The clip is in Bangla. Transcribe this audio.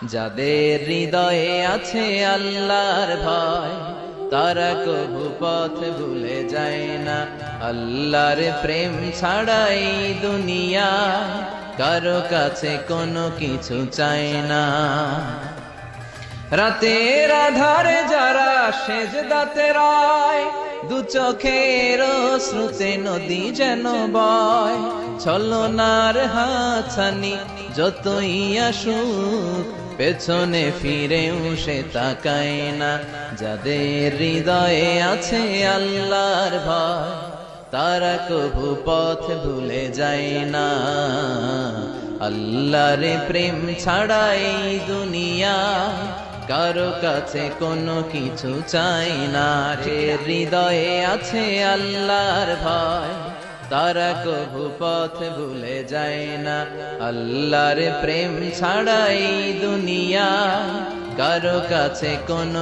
যাদের হৃদয়ে আছে আল্লাহর ভয়, তারা কবু পথ ভুলে যায় না। আল্লাহর প্রেম ছাড়াই দুনিয়ায় কারো কাছে কোনো কিছু চায় না। রাতের আধারে যারা সেজদাতে রায়, দু চোখের শ্রুতে নদী যেন বয়। ছলনার হাতছানি যতই আসুক, পেছনে ফিরেও সে তাকায় না। যাদের হৃদয়ে আছে আল্লাহর ভয়, তারা কবু পথ ভুলে যায় না। আল্লাহর প্রেম ছাড়াই দুনিয়া কারো কাছে কোনো কিছু চাই না। যে হৃদয়ে আছে আল্লাহর ভয়, তারা কবু পথ ভুলে যায় না। আল্লাহর প্রেম ছাড়াই দুনিয়া কারো কাছে কোনো